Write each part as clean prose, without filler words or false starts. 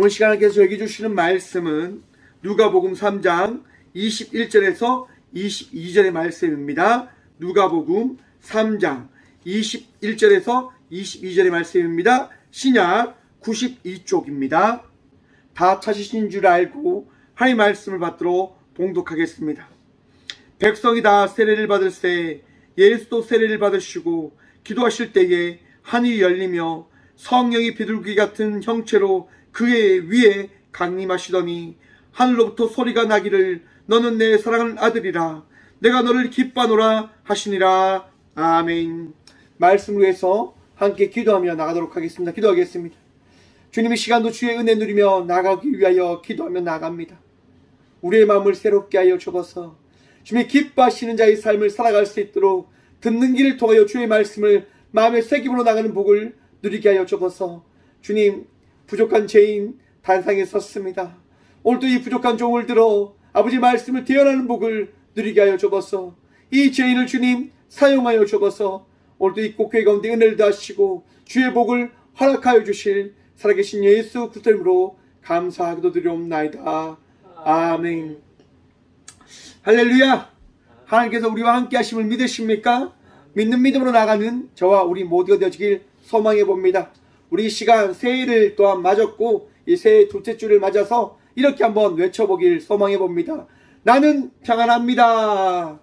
오늘 시간에 저에게 주시는 말씀은 누가복음 3장 21절에서 22절의 말씀입니다. 누가복음 3장 21절에서 22절의 말씀입니다. 신약 92쪽입니다. 다 찾으신 줄 알고 하나님의 말씀을 받들어 봉독하겠습니다. 백성이 다 세례를 받을새 예수도 세례를 받으시고 기도하실 때에 하늘이 열리며 성령이 비둘기 같은 형체로 그의 위에 강림하시더니 하늘로부터 소리가 나기를 너는 내 사랑하는 아들이라 내가 너를 기뻐하노라 하시니라. 아멘. 말씀을 위해서 함께 기도하며 나가도록 하겠습니다. 기도하겠습니다. 주님, 이 시간도 주의 은혜 누리며 나가기 위하여 기도하며 나갑니다. 우리의 마음을 새롭게 하여 주옵소서. 주님이 기뻐하시는 자의 삶을 살아갈 수 있도록 듣는 길을 통하여 주의 말씀을 마음의 새김으로 나가는 복을 누리게 하여 주옵소서. 주님, 부족한 죄인 단상에 섰습니다. 오늘도 이 부족한 종을 들어 아버지 말씀을 대언하는 복을 누리게 하여 주옵소서. 이 죄인을 주님 사용하여 주옵소서. 오늘도 이 꽃교회 가운데 은혜를 다하시고 주의 복을 허락하여 주실 살아계신 예수 그리스도 이름으로 감사하기도 드리옵나이다. 아멘. 할렐루야. 하나님께서 우리와 함께 하심을 믿으십니까? 믿는 믿음으로 나가는 저와 우리 모두가 되어지길 소망해 봅니다. 우리 이 시간 새해를 또한 맞았고 이 새해 둘째 주를 맞아서 이렇게 한번 외쳐보길 소망해 봅니다. 나는 평안합니다.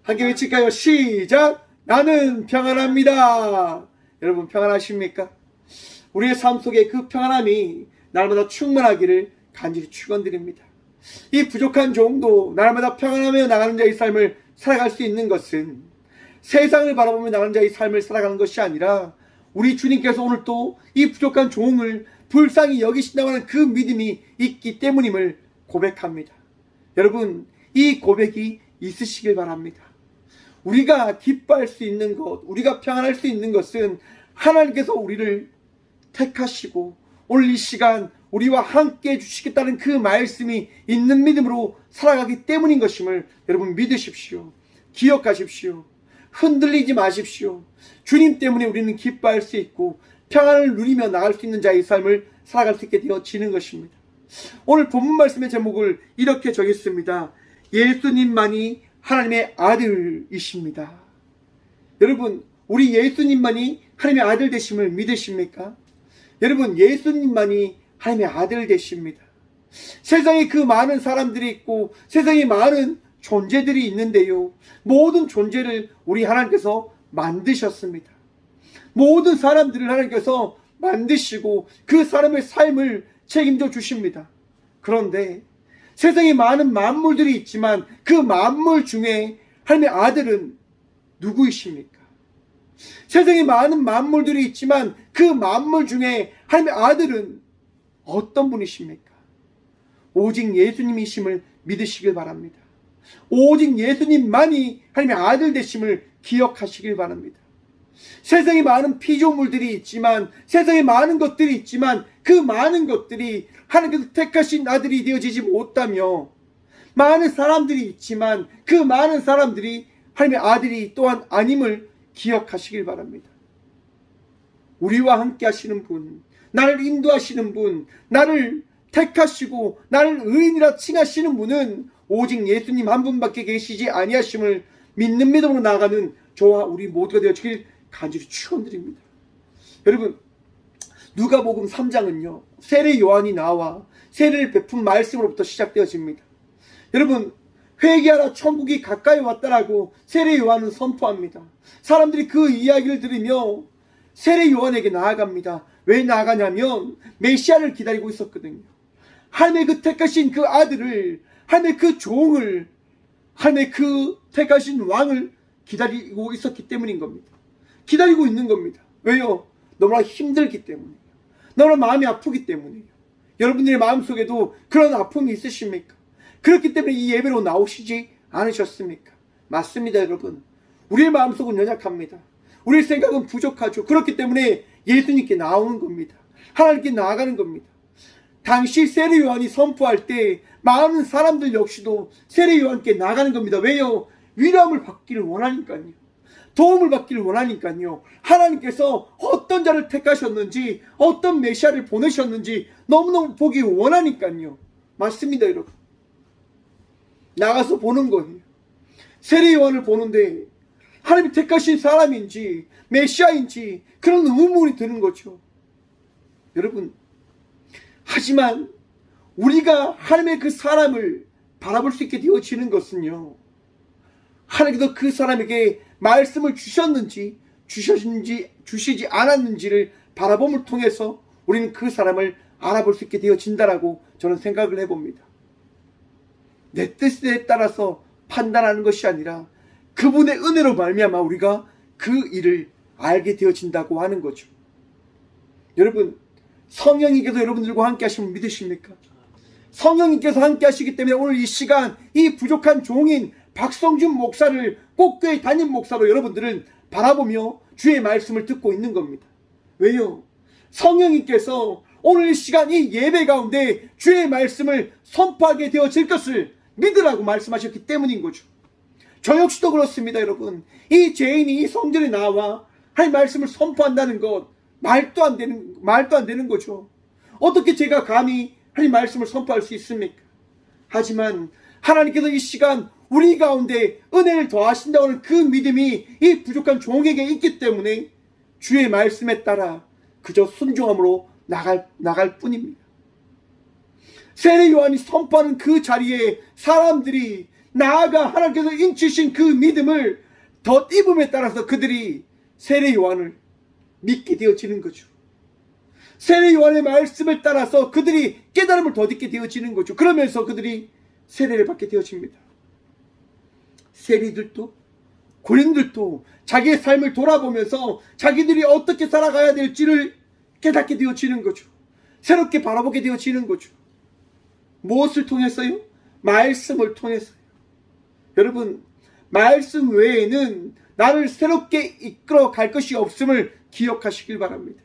함께 외칠까요? 시작! 나는 평안합니다. 여러분 평안하십니까? 우리의 삶 속에 그 평안함이 날마다 충만하기를 간절히 축원드립니다. 이 부족한 종도 날마다 평안하며 나가는 자의 삶을 살아갈 수 있는 것은 세상을 바라보며 나가는 자의 삶을 살아가는 것이 아니라 우리 주님께서 오늘 또 이 부족한 종을 불쌍히 여기신다고 하는 그 믿음이 있기 때문임을 고백합니다. 여러분, 이 고백이 있으시길 바랍니다. 우리가 기뻐할 수 있는 것, 우리가 평안할 수 있는 것은 하나님께서 우리를 택하시고 오늘 이 시간 우리와 함께 해주시겠다는 그 말씀이 있는 믿음으로 살아가기 때문인 것임을 여러분 믿으십시오. 기억하십시오. 흔들리지 마십시오. 주님 때문에 우리는 기뻐할 수 있고 평안을 누리며 나갈 수 있는 자의 삶을 살아갈 수 있게 되어지는 것입니다. 오늘 본문 말씀의 제목을 이렇게 정했습니다. 예수님만이 하나님의 아들이십니다. 여러분, 우리 예수님만이 하나님의 아들 되심을 믿으십니까? 여러분, 예수님만이 하나님의 아들 되십니다. 세상에 그 많은 사람들이 있고 세상에 많은 존재들이 있는데요, 모든 존재를 우리 하나님께서 만드셨습니다. 모든 사람들을 하나님께서 만드시고 그 사람의 삶을 책임져 주십니다. 그런데 세상에 많은 만물들이 있지만 그 만물 중에 하나님의 아들은 누구이십니까? 세상에 많은 만물들이 있지만 그 만물 중에 하나님의 아들은 어떤 분이십니까? 오직 예수님이심을 믿으시길 바랍니다. 오직 예수님만이 하나님의 아들 되심을 기억하시길 바랍니다. 세상에 많은 피조물들이 있지만 세상에 많은 것들이 있지만 그 많은 것들이 하나님께서 택하신 아들이 되어지지 못하며 많은 사람들이 있지만 그 많은 사람들이 하나님의 아들이 또한 아님을 기억하시길 바랍니다. 우리와 함께 하시는 분, 나를 인도하시는 분, 나를 택하시고 나를 의인이라 칭하시는 분은 오직 예수님 한 분밖에 계시지 아니하심을 믿는 믿음으로 나아가는 저와 우리 모두가 되어지길 간절히 축원드립니다. 여러분, 누가복음 3장은요 세례 요한이 나와 세례를 베푼 말씀으로부터 시작되어집니다. 여러분, 회개하라 천국이 가까이 왔다라고 세례 요한은 선포합니다. 사람들이 그 이야기를 들으며 세례 요한에게 나아갑니다. 왜 나아가냐면 메시아를 기다리고 있었거든요. 하나님의 그 택하신 그 아들을, 하나님의 그 종을, 하나님의 그 택하신 왕을 기다리고 있었기 때문인 겁니다. 기다리고 있는 겁니다. 왜요? 너무나 힘들기 때문이에요. 너무나 마음이 아프기 때문이에요. 여러분들의 마음속에도 그런 아픔이 있으십니까? 그렇기 때문에 이 예배로 나오시지 않으셨습니까? 맞습니다, 여러분. 우리의 마음속은 연약합니다. 우리의 생각은 부족하죠. 그렇기 때문에 예수님께 나오는 겁니다. 하나님께 나아가는 겁니다. 당시 세례 요한이 선포할 때 많은 사람들 역시도 세례 요한께 나가는 겁니다. 왜요? 위로함을 받기를 원하니까요. 도움을 받기를 원하니까요. 하나님께서 어떤 자를 택하셨는지, 어떤 메시아를 보내셨는지 너무너무 보기 원하니까요. 맞습니다, 여러분. 나가서 보는 거예요. 세례 요한을 보는데 하나님이 택하신 사람인지 메시아인지 그런 의문이 드는 거죠. 여러분, 하지만 우리가 하나님의 그 사람을 바라볼 수 있게 되어지는 것은요, 하나님께서 그 사람에게 말씀을 주셨는지 주시지 않았는지를 바라봄을 통해서 우리는 그 사람을 알아볼 수 있게 되어진다라고 저는 생각을 해봅니다. 내 뜻에 따라서 판단하는 것이 아니라 그분의 은혜로 말미암아 우리가 그 일을 알게 되어진다고 하는 거죠. 여러분, 성령님께서 여러분들과 함께 하시면 믿으십니까? 성령님께서 함께 하시기 때문에 오늘 이 시간 이 부족한 종인 박성준 목사를 꽃교회 담임 목사로 여러분들은 바라보며 주의 말씀을 듣고 있는 겁니다. 왜요? 성령님께서 오늘 이 시간 이 예배 가운데 주의 말씀을 선포하게 되어질 것을 믿으라고 말씀하셨기 때문인 거죠. 저 역시도 그렇습니다, 여러분. 이 죄인이 이 성전에 나와 하나님 말씀을 선포한다는 것 말도 안 되는 거죠. 어떻게 제가 감히 하나님 말씀을 선포할 수 있습니까? 하지만 하나님께서 이 시간 우리 가운데 은혜를 더하신다고 하는 그 믿음이 이 부족한 종에게 있기 때문에 주의 말씀에 따라 그저 순종함으로 나갈 뿐입니다. 세례 요한이 선포하는 그 자리에 사람들이 나아가 하나님께서 인치신 그 믿음을 덧입음에 따라서 그들이 세례 요한을 믿게 되어지는 거죠. 세례 요한의 말씀을 따라서 그들이 깨달음을 덧입게 되어지는 거죠. 그러면서 그들이 세례를 받게 되어집니다. 세리들도 고린들도 자기의 삶을 돌아보면서 자기들이 어떻게 살아가야 될지를 깨닫게 되어지는 거죠. 새롭게 바라보게 되어지는 거죠. 무엇을 통해서요? 말씀을 통해서요. 여러분, 말씀 외에는 나를 새롭게 이끌어 갈 것이 없음을 기억하시길 바랍니다.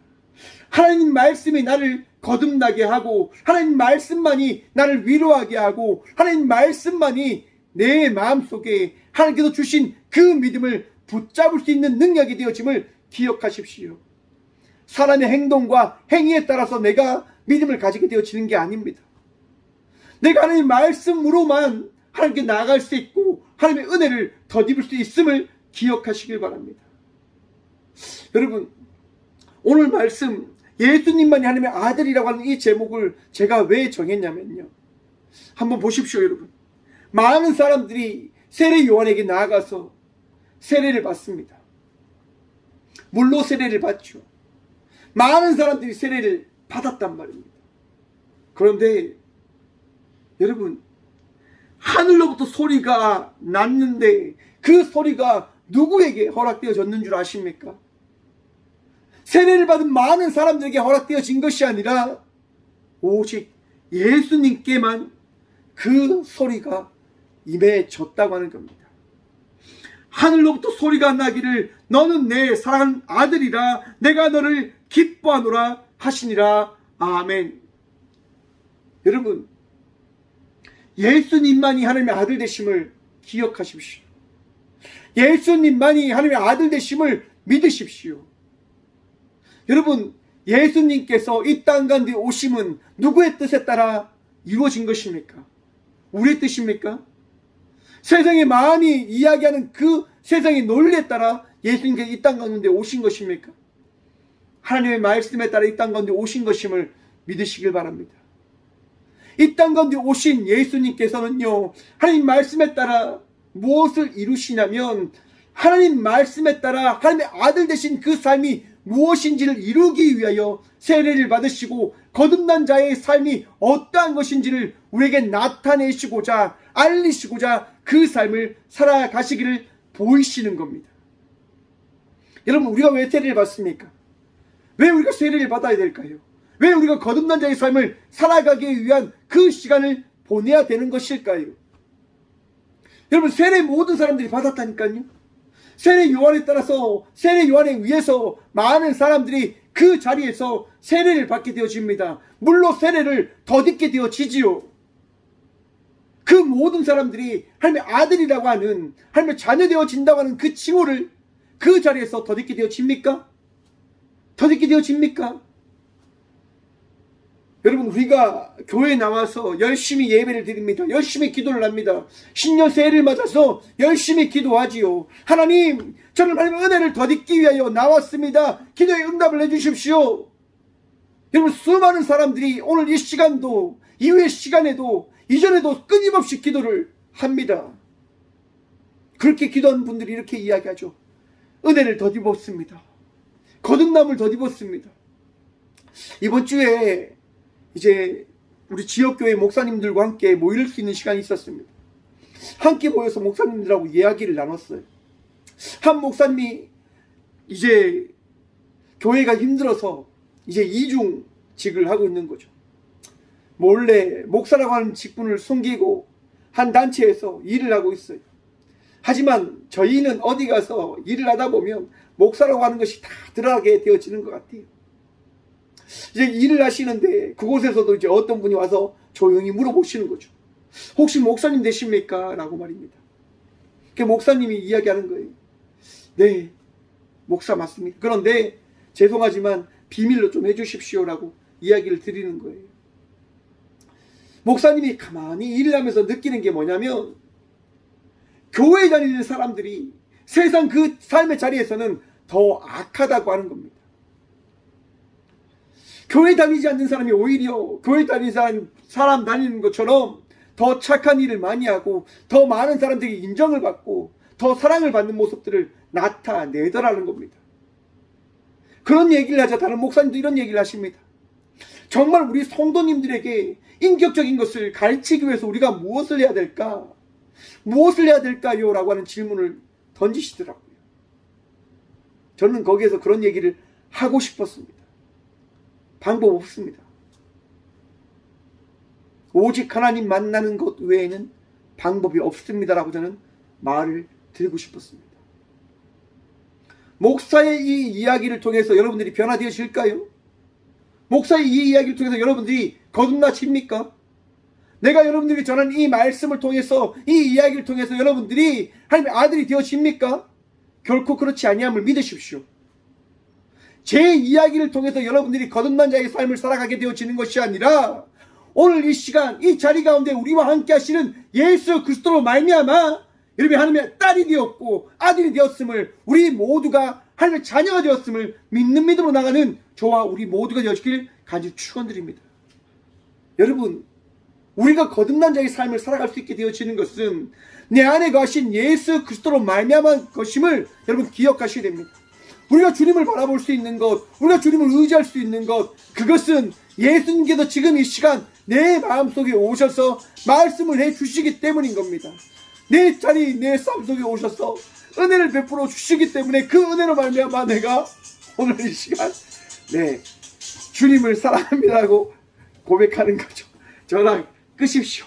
하나님 말씀이 나를 거듭나게 하고 하나님 말씀만이 나를 위로하게 하고 하나님 말씀만이 내 마음속에 하나님께서 주신 그 믿음을 붙잡을 수 있는 능력이 되어짐을 기억하십시오. 사람의 행동과 행위에 따라서 내가 믿음을 가지게 되어지는 게 아닙니다. 내가 하나님 말씀으로만 하나님께 나아갈 수 있고 하나님의 은혜를 덧입을 수 있음을 기억하시길 바랍니다. 여러분, 오늘 말씀 예수님만이 하나님의 아들이라고 하는 이 제목을 제가 왜 정했냐면요, 한번 보십시오. 여러분, 많은 사람들이 세례 요한에게 나아가서 세례를 받습니다. 물로 세례를 받죠. 많은 사람들이 세례를 받았단 말입니다. 그런데 여러분, 하늘로부터 소리가 났는데 그 소리가 누구에게 허락되어졌는 줄 아십니까? 세례를 받은 많은 사람들에게 허락되어진 것이 아니라 오직 예수님께만 그 소리가 임해졌다고 하는 겁니다. 하늘로부터 소리가 나기를 너는 내 사랑하는 아들이라 내가 너를 기뻐하노라 하시니라. 아멘. 여러분, 예수님만이 하나님의 아들 되심을 기억하십시오. 예수님만이 하나님의 아들 되심을 믿으십시오. 여러분, 예수님께서 이 땅 가운데 오심은 누구의 뜻에 따라 이루어진 것입니까? 우리의 뜻입니까? 세상에 많이 이야기하는 그 세상의 논리에 따라 예수님께서 이 땅 가운데 오신 것입니까? 하나님의 말씀에 따라 이 땅 가운데 오신 것임을 믿으시길 바랍니다. 이 땅 가운데 오신 예수님께서는요, 하나님 말씀에 따라 무엇을 이루시냐면 하나님 말씀에 따라 하나님의 아들 되신 그 삶이 무엇인지를 이루기 위하여 세례를 받으시고 거듭난 자의 삶이 어떠한 것인지를 우리에게 나타내시고자 알리시고자 그 삶을 살아가시기를 보이시는 겁니다. 여러분, 우리가 왜 세례를 받습니까? 왜 우리가 세례를 받아야 될까요? 왜 우리가 거듭난 자의 삶을 살아가기 위한 그 시간을 보내야 되는 것일까요? 여러분, 세례 모든 사람들이 받았다니까요. 세례 요한에 따라서 세례 요한에 의해서 많은 사람들이 그 자리에서 세례를 받게 되어집니다. 물로 세례를 덧입게 되어지지요. 그 모든 사람들이 하나님의 아들이라고 하는, 하나님의 자녀 되어진다고 하는 그 칭호를 그 자리에서 더듬게 되어집니까? 더듬게 되어집니까? 여러분, 우리가 교회에 나와서 열심히 예배를 드립니다. 열심히 기도를 합니다. 신년 새해를 맞아서 열심히 기도하지요. 하나님, 저는 하나님의 은혜를 더듬기 위하여 나왔습니다. 기도에 응답을 해주십시오. 여러분, 수많은 사람들이 오늘 이 시간도, 이후의 시간에도, 이전에도 끊임없이 기도를 합니다. 그렇게 기도하는 분들이 이렇게 이야기하죠. 은혜를 더듬었습니다. 거듭남을 더듬었습니다. 이번 주에 이제 우리 지역교회 목사님들과 함께 모일 수 있는 시간이 있었습니다. 함께 모여서 목사님들하고 이야기를 나눴어요. 한 목사님이 이제 교회가 힘들어서 이제 이중직을 하고 있는 거죠. 몰래 목사라고 하는 직분을 숨기고 한 단체에서 일을 하고 있어요. 하지만 저희는 어디 가서 일을 하다 보면 목사라고 하는 것이 다 드러나게 되어지는 것 같아요. 이제 일을 하시는데 그곳에서도 이제 어떤 분이 와서 조용히 물어보시는 거죠. 혹시 목사님 되십니까? 라고 말입니다. 그 목사님이 이야기하는 거예요. 네, 목사 맞습니다. 그런데 죄송하지만 비밀로 좀 해주십시오 라고 이야기를 드리는 거예요. 목사님이 가만히 일을 하면서 느끼는 게 뭐냐면 교회에 다니는 사람들이 세상 그 삶의 자리에서는 더 악하다고 하는 겁니다. 교회 다니지 않는 사람이 오히려 교회 다니는 사람 다니는 것처럼 더 착한 일을 많이 하고 더 많은 사람들이 인정을 받고 더 사랑을 받는 모습들을 나타내더라는 겁니다. 그런 얘기를 하자 다른 목사님도 이런 얘기를 하십니다. 정말 우리 성도님들에게 인격적인 것을 가르치기 위해서 우리가 무엇을 해야 될까? 무엇을 해야 될까요? 라고 하는 질문을 던지시더라고요. 저는 거기에서 그런 얘기를 하고 싶었습니다. 방법 없습니다. 오직 하나님 만나는 것 외에는 방법이 없습니다라고 저는 말을 드리고 싶었습니다. 목사의 이 이야기를 통해서 여러분들이 변화되어질까요? 목사의 이 이야기를 통해서 여러분들이 거듭나십니까? 내가 여러분들에게 전한 이 말씀을 통해서, 이 이야기를 통해서 여러분들이 하나님의 아들이 되어집니까? 결코 그렇지 아니함을 믿으십시오. 제 이야기를 통해서 여러분들이 거듭난 자의 삶을 살아가게 되어지는 것이 아니라 오늘 이 시간, 이 자리 가운데 우리와 함께 하시는 예수 그리스도로 말미암아 여러분이 하나님의 딸이 되었고 아들이 되었음을, 우리 모두가 하나님의 자녀가 되었음을 믿는 믿음으로 나가는 저와 우리 모두가 되어지길 간절히 축원드립니다. 여러분, 우리가 거듭난 자의 삶을 살아갈 수 있게 되어지는 것은 내 안에 거하신 예수 그리스도로 말미암은 것임을 여러분 기억하셔야 됩니다. 우리가 주님을 바라볼 수 있는 것, 우리가 주님을 의지할 수 있는 것, 그것은 예수님께서 지금 이 시간 내 마음속에 오셔서 말씀을 해주시기 때문인 겁니다. 내 자리, 내 삶 속에 오셔서 은혜를 베풀어 주시기 때문에 그 은혜로 말미암아 내가 오늘 이 시간 주님을 사랑합니다라고 고백하는 거죠. 전화 끄십시오.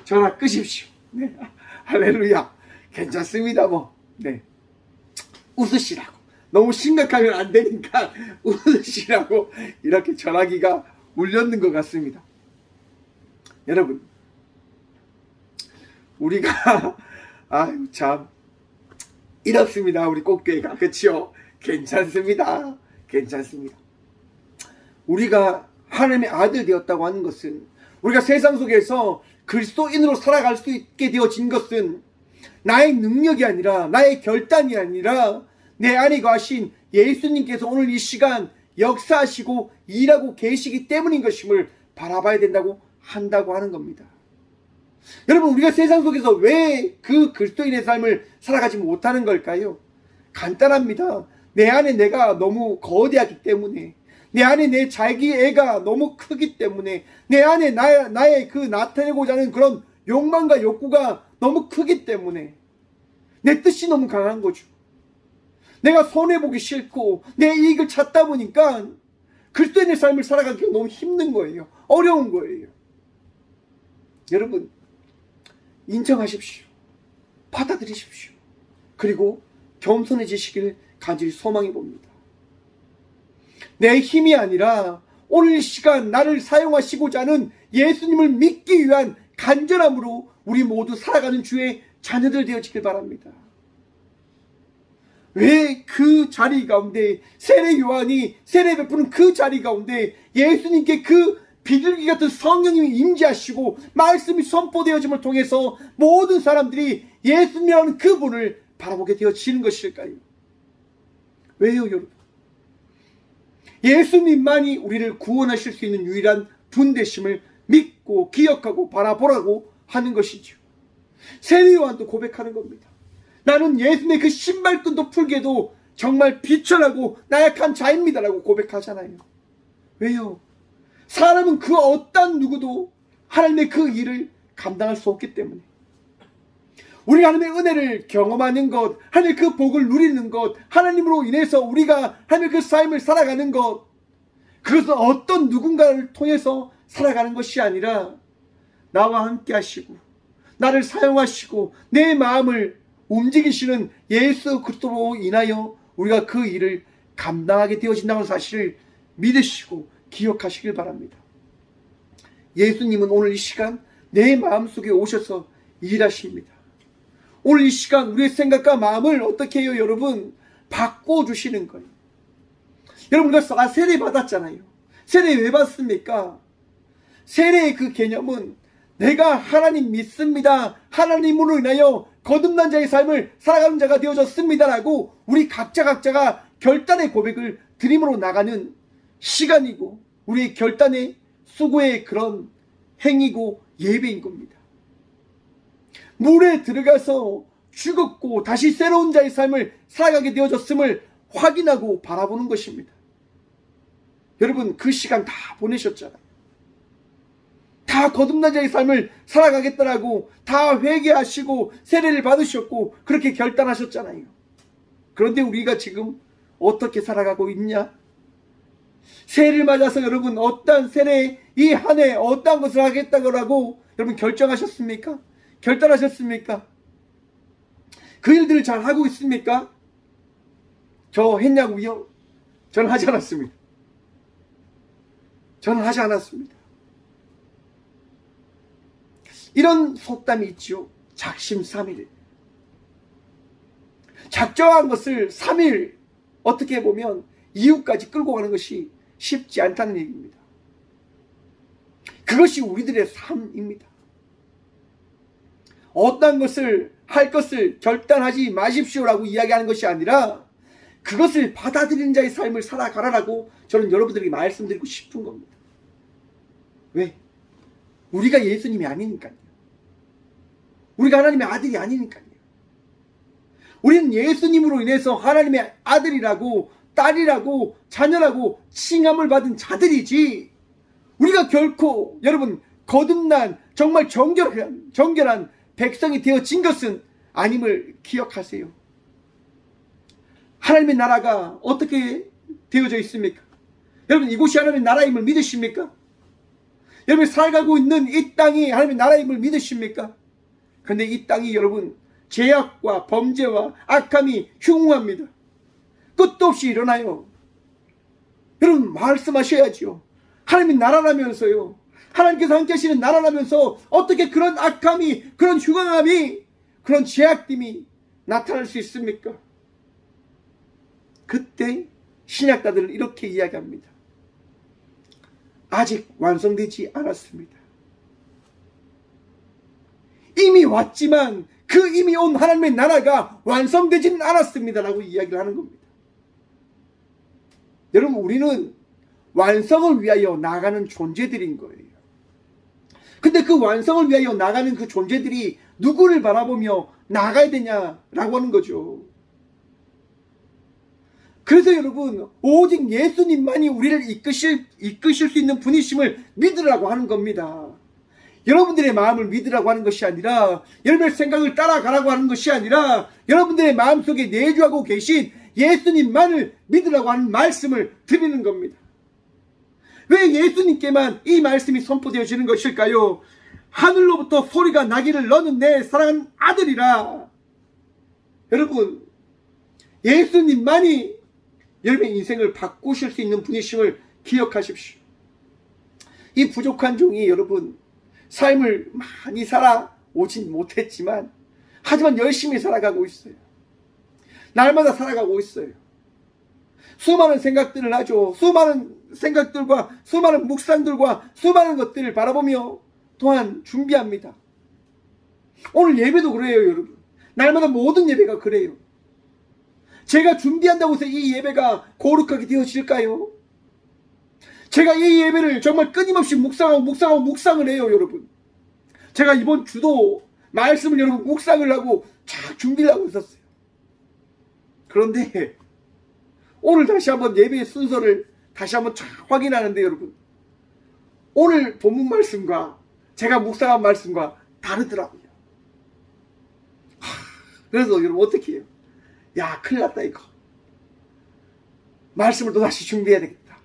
전화 끄십시오. 네. 할렐루야. 괜찮습니다. 웃으시라고. 너무 심각하면 안 되니까 웃으시라고 이렇게 전화기가 울렸는 것 같습니다. 여러분, 우리가 참 이렇습니다. 우리 꽃교회가. 그렇죠? 괜찮습니다. 괜찮습니다. 우리가 하나님의 아들 되었다고 하는 것은, 우리가 세상 속에서 그리스도인으로 살아갈 수 있게 되어진 것은 나의 능력이 아니라, 나의 결단이 아니라 내 안에 거하신 예수님께서 오늘 이 시간 역사하시고 일하고 계시기 때문인 것임을 바라봐야 한다고 하는 겁니다. 여러분, 우리가 세상 속에서 왜 그 그리스도인의 삶을 살아가지 못하는 걸까요? 간단합니다. 내 안에 내가 너무 거대하기 때문에, 내 안에 내 자기애가 너무 크기 때문에, 내 안에 나의 그 나타내고자 하는 그런 욕망과 욕구가 너무 크기 때문에 내 뜻이 너무 강한 거죠. 내가 손해보기 싫고 내 이익을 찾다 보니까 그리스도인의 삶을 살아가기가 너무 힘든 거예요. 어려운 거예요. 여러분, 인정하십시오. 받아들이십시오. 그리고 겸손해지시길 간절히 소망해 봅니다. 내 힘이 아니라 오늘 이 시간 나를 사용하시고자 하는 예수님을 믿기 위한 간절함으로 우리 모두 살아가는 주의 자녀들 되어지길 바랍니다. 왜 그 자리 가운데 세례 요한이 세례 베푸는 그 자리 가운데 예수님께 그 비둘기 같은 성령님이 임재하시고 말씀이 선포되어짐을 통해서 모든 사람들이 예수님이라는 그분을 바라보게 되어지는 것일까요? 왜요, 여러분? 예수님만이 우리를 구원하실 수 있는 유일한 분 되심을 믿고 기억하고 바라보라고 하는 것이죠. 세례 요한도 고백하는 겁니다. 나는 예수님의 그 신발끈도 풀게도 정말 비천하고 나약한 자입니다라고 고백하잖아요. 왜요? 사람은 그 어떤 누구도 하나님의 그 일을 감당할 수 없기 때문에. 우리가 하나님의 은혜를 경험하는 것, 하나님의 그 복을 누리는 것, 하나님으로 인해서 우리가 하나님의 그 삶을 살아가는 것, 그것은 어떤 누군가를 통해서 살아가는 것이 아니라 나와 함께 하시고 나를 사용하시고 내 마음을 움직이시는 예수 그리스도로 인하여 우리가 그 일을 감당하게 되어진다는 사실을 믿으시고 기억하시길 바랍니다. 예수님은 오늘 이 시간 내 마음속에 오셔서 일하십니다. 오늘 이 시간 우리의 생각과 마음을 어떻게 해요, 여러분? 바꿔주시는 거예요. 여러분, 우리가 세례 받았잖아요. 세례 왜 받습니까? 세례의 그 개념은 내가 하나님 믿습니다, 하나님으로 인하여 거듭난 자의 삶을 살아가는 자가 되어졌습니다라고 우리 각자가 결단의 고백을 드림으로 나가는 시간이고 우리의 결단의 수고의 그런 행위고 예배인 겁니다. 물에 들어가서 죽었고 다시 새로운 자의 삶을 살아가게 되어졌음을 확인하고 바라보는 것입니다. 여러분, 그 시간 다 보내셨잖아요. 다 거듭난 자의 삶을 살아가겠다라고 다 회개하시고 세례를 받으셨고 그렇게 결단하셨잖아요. 그런데 우리가 지금 어떻게 살아가고 있냐? 새해를 맞아서 여러분 어떠한 세례 이 한 해 어떠한 것을 하겠다고 여러분 결정하셨습니까? 결단하셨습니까? 그 일들을 잘 하고 있습니까? 저 했냐고요? 저는 하지 않았습니다. 저는 하지 않았습니다. 이런 속담이 있죠. 작심 3일. 작정한 것을 3일 어떻게 보면 이후까지 끌고 가는 것이 쉽지 않다는 얘기입니다. 그것이 우리들의 삶입니다. 어떤 것을 할 것을 결단하지 마십시오라고 이야기하는 것이 아니라 그것을 받아들이는 자의 삶을 살아가라라고 저는 여러분들에게 말씀드리고 싶은 겁니다. 왜? 우리가 예수님이 아니니까요. 우리가 하나님의 아들이 아니니까요. 우리는 예수님으로 인해서 하나님의 아들이라고 딸이라고 자녀라고 칭함을 받은 자들이지 우리가 결코 여러분 거듭난 정말 정결한 백성이 되어진 것은 아님을 기억하세요. 하나님의 나라가 어떻게 되어져 있습니까? 여러분, 이곳이 하나님의 나라임을 믿으십니까? 여러분, 살아가고 있는 이 땅이 하나님의 나라임을 믿으십니까? 그런데 이 땅이 여러분 죄악과 범죄와 악함이 흉흉합니다. 끝도 없이 일어나요. 여러분, 말씀하셔야지요. 하나님의 나라라면서요. 하나님께서 함께 하시는 나라라면서 어떻게 그런 악함이, 그런 흉악함이, 그런 죄악됨이 나타날 수 있습니까? 그때 신약가들은 이렇게 이야기합니다. 아직 완성되지 않았습니다. 이미 왔지만 그 이미 온 하나님의 나라가 완성되지는 않았습니다라고 이야기를 하는 겁니다. 여러분, 우리는 완성을 위하여 나가는 존재들인 거예요. 근데 그 완성을 위하여 나가는 그 존재들이 누구를 바라보며 나가야 되냐라고 하는 거죠. 그래서 여러분, 오직 예수님만이 우리를 이끄실 수 있는 분이심을 믿으라고 하는 겁니다. 여러분들의 마음을 믿으라고 하는 것이 아니라, 여러분의 생각을 따라가라고 하는 것이 아니라, 여러분들의 마음속에 내주하고 계신 예수님만을 믿으라고 하는 말씀을 드리는 겁니다. 왜 예수님께만 이 말씀이 선포되어지는 것일까요? 하늘로부터 소리가 나기를 너는 내 사랑하는 아들이라. 여러분, 예수님만이 여러분의 인생을 바꾸실 수 있는 분이심을 기억하십시오. 이 부족한 종이 여러분 삶을 많이 살아오진 못했지만 하지만 열심히 살아가고 있어요. 날마다 살아가고 있어요. 수많은 생각들을 하죠. 수많은 생각들과 수많은 묵상들과 수많은 것들을 바라보며 또한 준비합니다. 오늘 예배도 그래요, 여러분. 날마다 모든 예배가 그래요. 제가 준비한다고 해서 이 예배가 거룩하게 되어질까요? 제가 이 예배를 정말 끊임없이 묵상을 해요, 여러분. 제가 이번 주도 말씀을 여러분 묵상을 하고 쫙 준비를 하고 있었어요. 그런데 오늘 다시 한번 예배의 순서를 다시 한번 쫙 확인하는데 여러분, 오늘 본문 말씀과 제가 묵상한 말씀과 다르더라고요. 그래서 여러분 어떻게 해요? 야, 큰일 났다 이거. 말씀을 또 다시 준비해야 되겠다.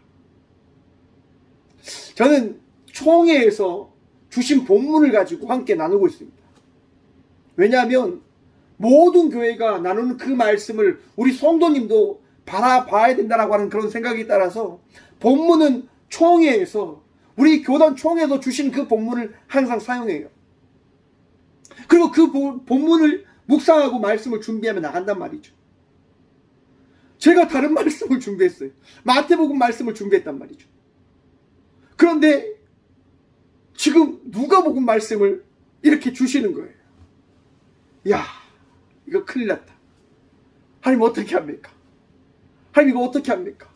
저는 총회에서 주신 본문을 가지고 함께 나누고 있습니다. 왜냐하면 모든 교회가 나누는 그 말씀을 우리 성도님도 바라봐야 된다라고 하는 그런 생각에 따라서 본문은 총회에서 우리 교단 총회에서 주신 그 본문을 항상 사용해요. 그리고 그 본문을 묵상하고 말씀을 준비하며 나간단 말이죠. 제가 다른 말씀을 준비했어요. 마태복음 말씀을 준비했단 말이죠. 그런데 지금 누가복음 말씀을 이렇게 주시는 거예요. 야, 이거 큰일 났다. 하나님 어떻게 합니까? 하나님 이거 어떻게 합니까?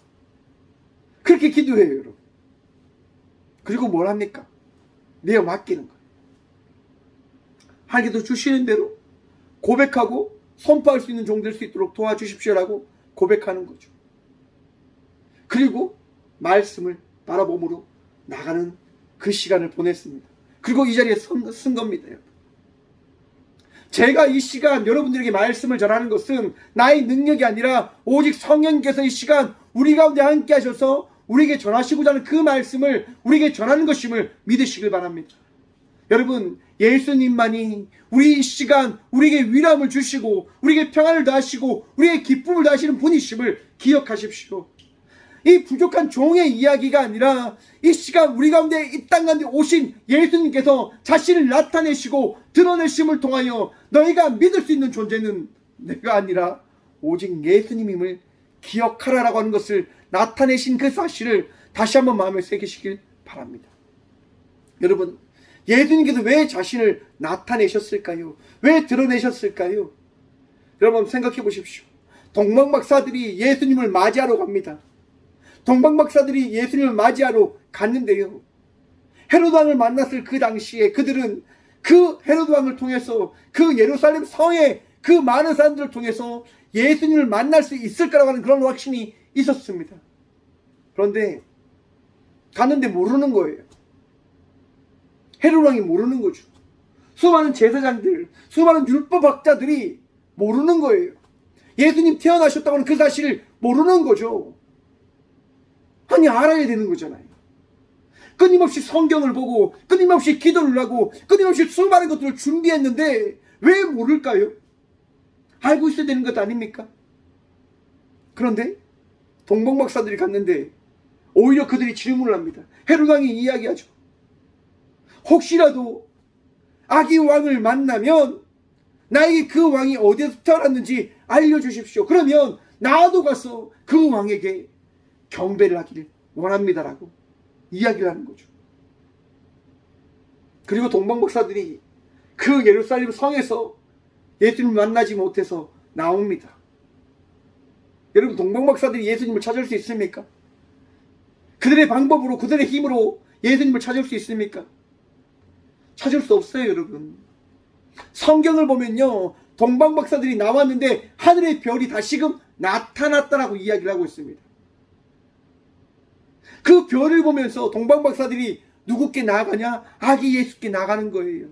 그렇게 기도해요, 여러분. 그리고 뭘 합니까? 내어 맡기는 거예요. 하나님께서 주시는 대로 고백하고 선포할 수 있는 종 될 수 있도록 도와주십시오라고 고백하는 거죠. 그리고 말씀을 바라봄으로 나가는 그 시간을 보냈습니다. 그리고 이 자리에 쓴 겁니다. 제가 이 시간 여러분들에게 말씀을 전하는 것은 나의 능력이 아니라 오직 성령께서 이 시간 우리 가운데 함께 하셔서 우리에게 전하시고자 하는 그 말씀을 우리에게 전하는 것임을 믿으시길 바랍니다. 여러분, 예수님만이 우리 이 시간 우리에게 위로함을 주시고 우리에게 평안을 더하시고 우리에게 기쁨을 더하시는 분이심을 기억하십시오. 이 부족한 종의 이야기가 아니라 이 시간 우리 가운데 이 땅 가운데 오신 예수님께서 자신을 나타내시고 드러내심을 통하여 너희가 믿을 수 있는 존재는 내가 아니라 오직 예수님임을 기억하라라고 하는 것을 나타내신 그 사실을 다시 한번 마음에 새기시길 바랍니다. 여러분, 예수님께서 왜 자신을 나타내셨을까요? 왜 드러내셨을까요? 여러분 생각해 보십시오. 동방박사들이 예수님을 맞이하러 갑니다. 동방박사들이 예수님을 맞이하러 갔는데요, 헤로드 왕을 만났을 그 당시에 그들은 그 헤로드 왕을 통해서 그 예루살렘 성의 그 많은 사람들을 통해서 예수님을 만날 수 있을 거라고 하는 그런 확신이 있었습니다. 그런데 갔는데 모르는 거예요. 헤로드 왕이 모르는 거죠. 수많은 제사장들, 수많은 율법학자들이 모르는 거예요. 예수님 태어나셨다고 하는 그 사실을 모르는 거죠. 아니, 알아야 되는 거잖아요. 끊임없이 성경을 보고 끊임없이 기도를 하고 끊임없이 수많은 것들을 준비했는데 왜 모를까요? 알고 있어야 되는 것 아닙니까? 그런데 동방박사들이 갔는데 오히려 그들이 질문을 합니다. 헤로드 왕이 이야기하죠. 혹시라도 아기 왕을 만나면 나에게 그 왕이 어디에서 태어났는지 알려주십시오. 그러면 나도 가서 그 왕에게 경배를 하기를 원합니다라고 이야기를 하는 거죠. 그리고 동방박사들이 그 예루살렘 성에서 예수님을 만나지 못해서 나옵니다. 여러분, 동방박사들이 예수님을 찾을 수 있습니까? 그들의 방법으로 그들의 힘으로 예수님을 찾을 수 있습니까? 찾을 수 없어요, 여러분. 성경을 보면요, 동방박사들이 나왔는데 하늘의 별이 다시금 나타났다라고 이야기를 하고 있습니다. 그 별을 보면서 동방박사들이 누구께 나아가냐? 아기 예수께 나가는 거예요.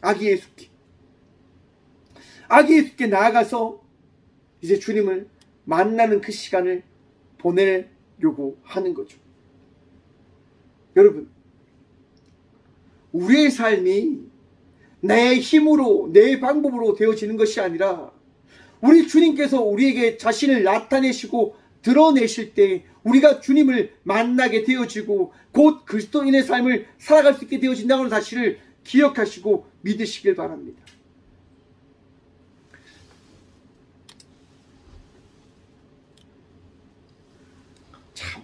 아기 예수께. 아기 예수께 나아가서 이제 주님을 만나는 그 시간을 보내려고 하는 거죠. 여러분, 우리의 삶이 내 힘으로, 내 방법으로 되어지는 것이 아니라 우리 주님께서 우리에게 자신을 나타내시고 드러내실 때 우리가 주님을 만나게 되어지고 곧 그리스도인의 삶을 살아갈 수 있게 되어진다는 사실을 기억하시고 믿으시길 바랍니다.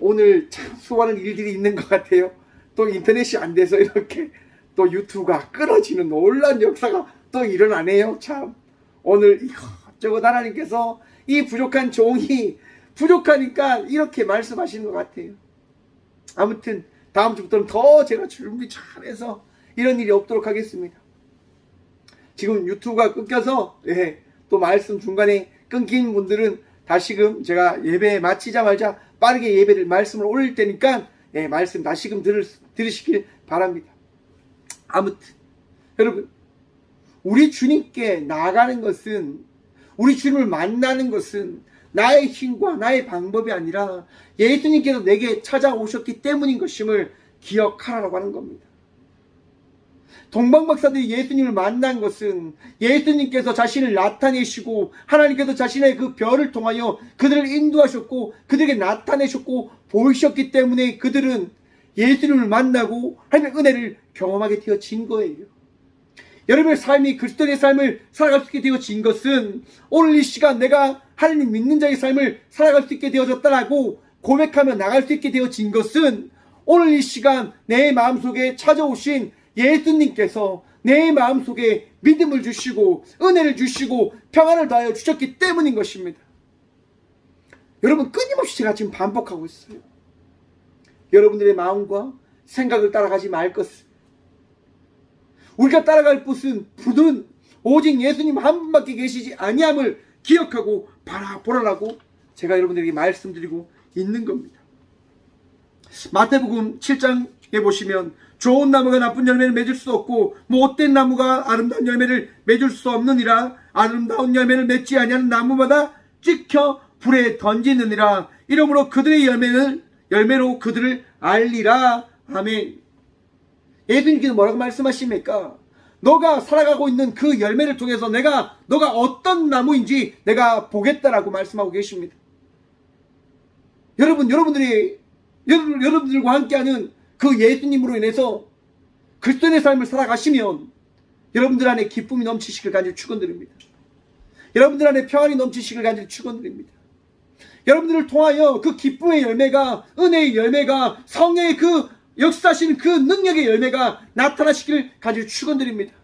오늘 참 수많은 일들이 있는 것 같아요. 또 인터넷이 안 돼서 이렇게 또 유튜브가 끊어지는 놀라운 역사가 또 일어나네요. 참 오늘 이것저것 하나님께서 이 부족한 종이 부족하니까 이렇게 말씀하시는 것 같아요. 아무튼 다음 주부터는 더 제가 준비 잘해서 이런 일이 없도록 하겠습니다. 지금 유튜브가 끊겨서 또 말씀 중간에 끊긴 분들은 다시금 제가 예배 마치자마자 빠르게 예배를 말씀을 올릴 테니까 말씀 다시금 들으시길 바랍니다. 아무튼 여러분, 우리 주님께 나아가는 것은, 우리 주님을 만나는 것은 나의 힘과 나의 방법이 아니라 예수님께서 내게 찾아오셨기 때문인 것임을 기억하라고 하는 겁니다. 동방박사들이 예수님을 만난 것은 예수님께서 자신을 나타내시고 하나님께서 자신의 그 별을 통하여 그들을 인도하셨고 그들에게 나타내셨고 보이셨기 때문에 그들은 예수님을 만나고 하나님의 은혜를 경험하게 되어진 거예요. 여러분의 삶이 그리스도의 삶을 살아갈 수 있게 되어진 것은 오늘 이 시간 내가 하나님 믿는 자의 삶을 살아갈 수 있게 되어졌다라고 고백하며 나갈 수 있게 되어진 것은 오늘 이 시간 내 마음속에 찾아오신 예수님께서 내 마음속에 믿음을 주시고 은혜를 주시고 평안을 더하여 주셨기 때문인 것입니다. 여러분, 끊임없이 제가 지금 반복하고 있어요. 여러분들의 마음과 생각을 따라가지 말 것을, 우리가 따라갈 분은 오직 예수님 한 분밖에 계시지 아니함을 기억하고 바라보라고 제가 여러분들에게 말씀드리고 있는 겁니다. 마태복음 7장에 보시면 좋은 나무가 나쁜 열매를 맺을 수 없고 못된 나무가 아름다운 열매를 맺을 수 없느니라. 아름다운 열매를 맺지 아니하는 나무마다 찍혀 불에 던지느니라. 이러므로 그들의 열매로 그들을 알리라. 아멘. 예수님께서 뭐라고 말씀하십니까? 너가 살아가고 있는 그 열매를 통해서 너가 어떤 나무인지 내가 보겠다라고 말씀하고 계십니다. 여러분들과 함께하는 그 예수님으로 인해서 그리스도의 삶을 살아가시면 여러분들 안에 기쁨이 넘치시길 간절히 축원드립니다. 여러분들 안에 평안이 넘치시길 간절히 축원드립니다. 여러분들을 통하여 그 기쁨의 열매가, 은혜의 열매가, 성령의 그 역사하시는 그 능력의 열매가 나타나시길 간절히 축원드립니다.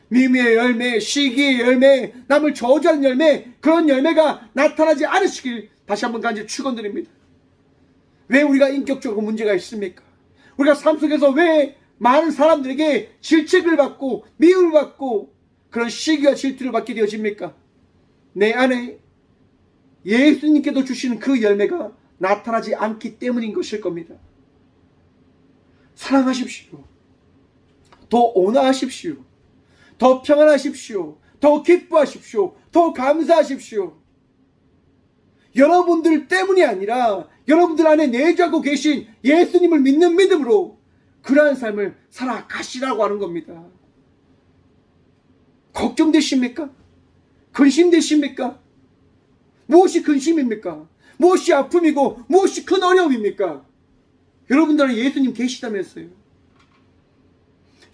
미미의 열매, 시기의 열매, 남을 저주하는 열매, 그런 열매가 나타나지 않으시길 다시 한번 간절히 축원드립니다. 왜 우리가 인격적으로 문제가 있습니까? 우리가 삶 속에서 왜 많은 사람들에게 질책을 받고 미움을 받고 그런 시기와 질투를 받게 되어집니까? 내 안에 예수님께도 주시는 그 열매가 나타나지 않기 때문인 것일 겁니다. 사랑하십시오. 더 온화하십시오. 더 평안하십시오. 더 기뻐하십시오. 더 감사하십시오. 여러분들 때문이 아니라 여러분들 안에 내주하고 계신 예수님을 믿는 믿음으로 그러한 삶을 살아가시라고 하는 겁니다. 걱정되십니까? 근심되십니까? 무엇이 근심입니까? 무엇이 아픔이고 무엇이 큰 어려움입니까? 여러분들 안에 예수님 계시다면서요.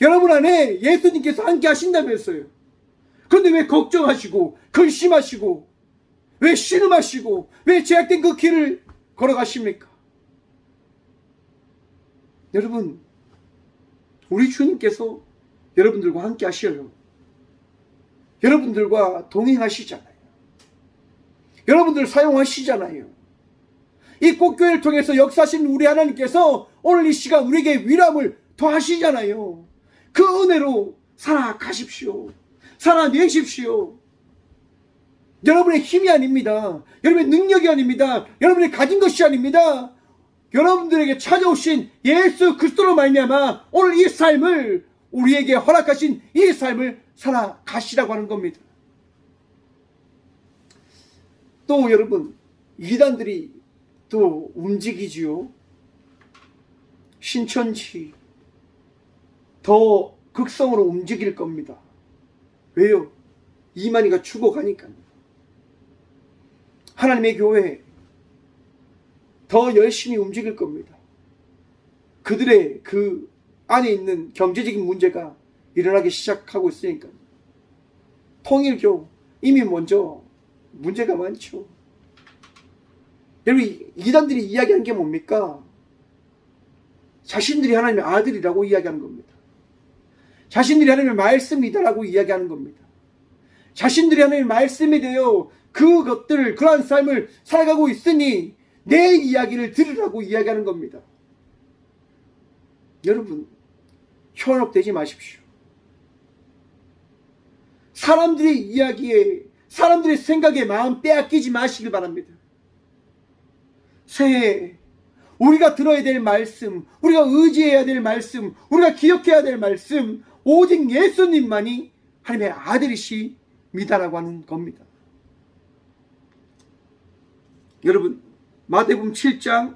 여러분 안에 예수님께서 함께 하신다면서요. 그런데 왜 걱정하시고 근심하시고 왜 신음하시고 왜 제약된 그 길을 걸어가십니까? 여러분, 우리 주님께서 여러분들과 함께 하셔요. 여러분들과 동행하시잖아요. 여러분들 사용하시잖아요. 이 꽃교회를 통해서 역사하신 우리 하나님께서 오늘 이 시간 우리에게 위로함을 더하시잖아요. 그 은혜로 살아가십시오. 살아내십시오. 여러분의 힘이 아닙니다. 여러분의 능력이 아닙니다. 여러분이 가진 것이 아닙니다. 여러분들에게 찾아오신 예수 그리스도로 말미암아 오늘 이 삶을, 우리에게 허락하신 이 삶을 살아가시라고 하는 겁니다. 또 여러분, 이단들이 또 움직이지요. 신천지 더 극성으로 움직일 겁니다. 왜요? 이만희가 죽어가니까요. 하나님의 교회 더 열심히 움직일 겁니다. 그들의 그 안에 있는 경제적인 문제가 일어나기 시작하고 있으니까. 통일교 이미 먼저 문제가 많죠. 여러분, 이단들이 이야기한 게 뭡니까? 자신들이 하나님의 아들이라고 이야기하는 겁니다. 자신들이 하나님의 말씀이다라고 이야기하는 겁니다. 자신들이 하나님의 말씀이 되어 그것들을, 그러한 삶을 살아가고 있으니 내 이야기를 들으라고 이야기하는 겁니다. 여러분, 현혹되지 마십시오. 사람들의 이야기에, 사람들의 생각에 마음 빼앗기지 마시길 바랍니다. 새해 우리가 들어야 될 말씀, 우리가 의지해야 될 말씀, 우리가 기억해야 될 말씀, 오직 예수님만이 하나님의 아들이십니다라고 하는 겁니다. 여러분, 마태복음 7장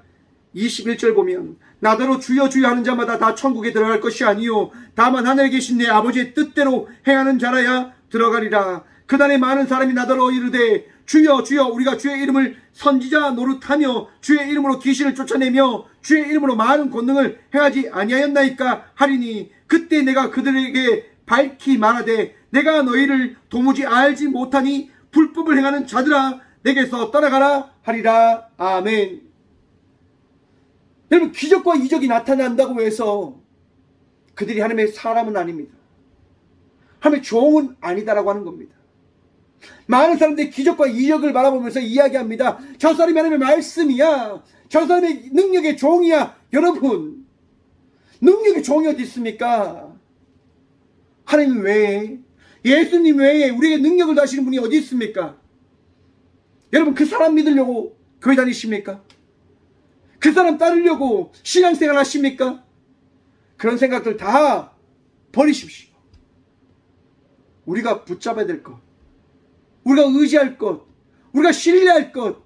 21절 보면 나더러 주여 주여 하는 자마다 다 천국에 들어갈 것이 아니요 다만 하늘에 계신 내 아버지의 뜻대로 행하는 자라야 들어가리라. 그날에 많은 사람이 나더러 이르되 주여 주여 우리가 주의 이름을 선지자 노릇하며 주의 이름으로 귀신을 쫓아내며 주의 이름으로 많은 권능을 행하지 아니하였나이까 하리니 그때 내가 그들에게 밝히 말하되 내가 너희를 도무지 알지 못하니 불법을 행하는 자들아 내게서 떠나가라 하리라. 아멘. 여러분, 기적과 이적이 나타난다고 해서 그들이 하나님의 사람은 아닙니다. 하나님의 종은 아니다라고 하는 겁니다. 많은 사람들이 기적과 이적을 바라보면서 이야기합니다. 저 사람이 하나님의 말씀이야. 저 사람이 능력의 종이야. 여러분, 능력의 종이 어디 있습니까? 하나님 외에, 예수님 외에 우리에게 능력을 다시는 분이 어디 있습니까? 여러분, 그 사람 믿으려고 교회 다니십니까? 그 사람 따르려고 신앙생활 하십니까? 그런 생각들 다 버리십시오. 우리가 붙잡아야 될 것, 우리가 의지할 것, 우리가 신뢰할 것,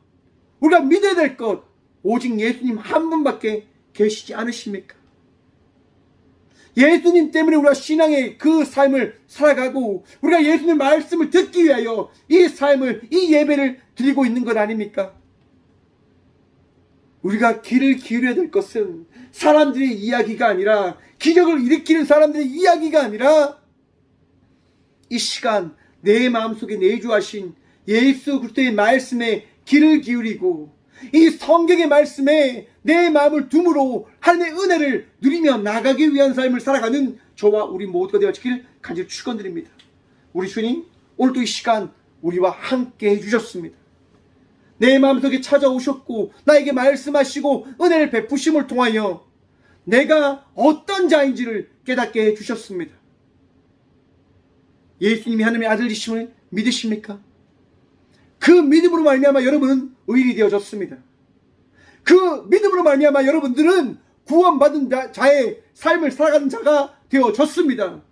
우리가 믿어야 될 것, 오직 예수님 한 분밖에 계시지 않으십니까? 예수님 때문에 우리가 신앙의 그 삶을 살아가고 우리가 예수님의 말씀을 듣기 위하여 이 삶을, 이 예배를 드리고 있는 것 아닙니까? 우리가 귀를 기울여야 될 것은 사람들의 이야기가 아니라, 기적을 일으키는 사람들의 이야기가 아니라 이 시간 내 마음속에 내주하신 예수 그리스도의 말씀에 귀를 기울이고 이 성경의 말씀에 내 마음을 둠으로 하나님의 은혜를 누리며 나가기 위한 삶을 살아가는 저와 우리 모두가 되어지길 간절히 축원드립니다. 우리 주님, 오늘도 이 시간 우리와 함께 해주셨습니다. 내 마음속에 찾아오셨고 나에게 말씀하시고 은혜를 베푸심을 통하여 내가 어떤 자인지를 깨닫게 해주셨습니다. 예수님이 하나님의 아들이심을 믿으십니까? 그 믿음으로 말미암아 여러분은 의인이 되어졌습니다. 그 믿음으로 말미암아 여러분들은 구원받은 자의 삶을 살아가는 자가 되어졌습니다.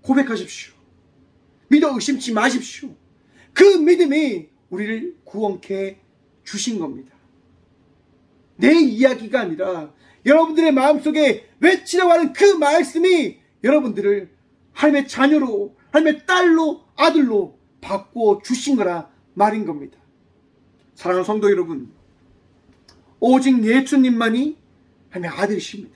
고백하십시오. 믿어 의심치 마십시오. 그 믿음이 우리를 구원케 주신 겁니다. 내 이야기가 아니라 여러분들의 마음속에 외치라고 하는 그 말씀이 여러분들을 하나님의 자녀로, 하나님의 딸로, 아들로 바꾸어 주신 거라 말인 겁니다. 사랑하는 성도 여러분, 오직 예수님만이 하나님의 아들이십니다.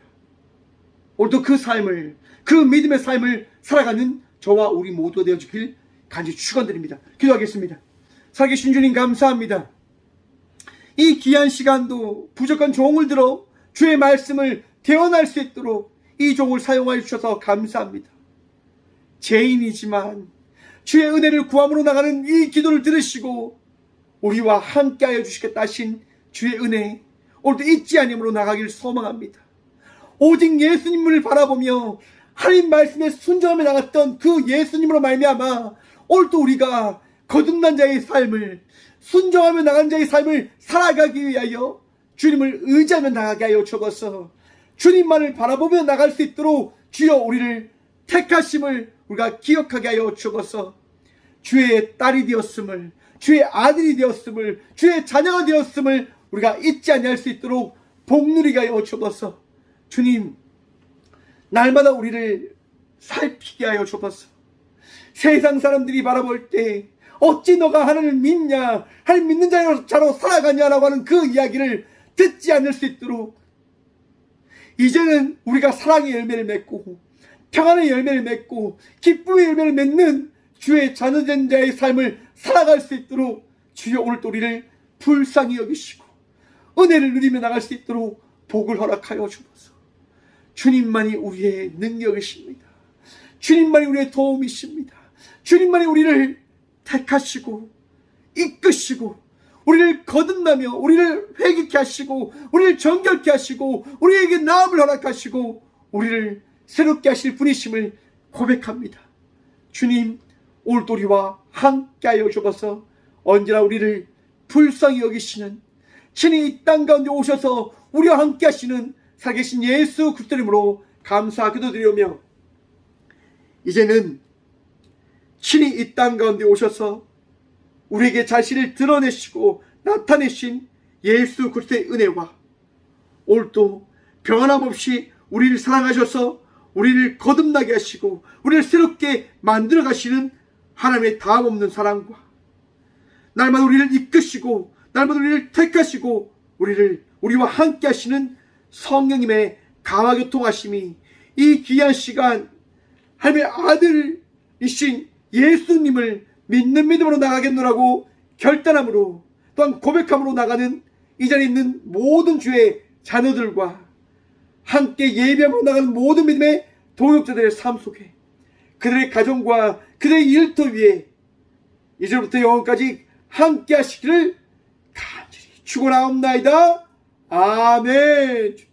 오늘도 그 삶을, 그 믿음의 삶을 살아가는 저와 우리 모두가 되어주길 간절히 축원드립니다. 기도하겠습니다. 살아계신 주님 감사합니다. 이 귀한 시간도 부족한 종을 들어 주의 말씀을 대언할 수 있도록 이 종을 사용하여 주셔서 감사합니다. 죄인이지만 주의 은혜를 구함으로 나가는 이 기도를 들으시고 우리와 함께하여 주시겠다 하신 주의 은혜, 오늘도 잊지 아니함으로 나가기를 소망합니다. 오직 예수님을 바라보며 하나님 말씀에 순종하며 나갔던 그 예수님으로 말미암아 오늘도 우리가 거듭난 자의 삶을, 순종하며 나간 자의 삶을 살아가기 위하여 주님을 의지하며 나가게 하여 주옵소서. 주님만을 바라보며 나갈 수 있도록 주여 우리를 택하심을 우리가 기억하게 하여 주옵소서. 주의 딸이 되었음을, 주의 아들이 되었음을, 주의 자녀가 되었음을 우리가 잊지 아니할 수 있도록 복누리게 하여 주옵소서. 주님, 날마다 우리를 살피게 하여 주옵소서. 세상 사람들이 바라볼 때 어찌 너가 하나님을 믿냐, 하나님 믿는 자로 살아가냐라고 하는 그 이야기를 듣지 않을 수 있도록 이제는 우리가 사랑의 열매를 맺고 평안의 열매를 맺고 기쁨의 열매를 맺는 주의 자녀된 자의 삶을 살아갈 수 있도록 주여 오늘도 우리를 불쌍히 여기시고 은혜를 누리며 나갈 수 있도록 복을 허락하여 주옵소서. 주님만이 우리의 능력이십니다. 주님만이 우리의 도움이십니다. 주님만이 우리를 택하시고 이끄시고 우리를 거듭나며 우리를 회개케 하시고 우리를 정결케 하시고 우리에게 나음을 허락하시고 우리를 새롭게 하실 분이심을 고백합니다. 주님, 오늘도 우리와 함께하여 주옵소서. 언제나 우리를 불쌍히 여기시는, 친히 이 땅 가운데 오셔서 우리와 함께 하시는 살아계신 예수 그리스도 이름으로 감사 기도드리오며, 이제는 친히 이 땅 가운데 오셔서 우리에게 자신을 드러내시고 나타내신 예수 그리스도의 은혜와 오늘도 변함없이 우리를 사랑하셔서 우리를 거듭나게 하시고 우리를 새롭게 만들어 가시는 하나님의 다함없는 사랑과 날마다 우리를 이끄시고 날마다 우리를 택하시고 우리와 함께 하시는 성령님의 가와 교통하심이 이 귀한 시간 하나님의 아들이신 예수님을 믿는 믿음으로 나가겠노라고 결단함으로 또한 고백함으로 나가는 이 자리에 있는 모든 주의 자녀들과 함께 예배함으로 나가는 모든 믿음의 동역자들의 삶 속에 그들의 가정과 그들의 일터 위에 이제부터 영원까지 함께 하시기를 간절히 축원하옵나이다. 아멘.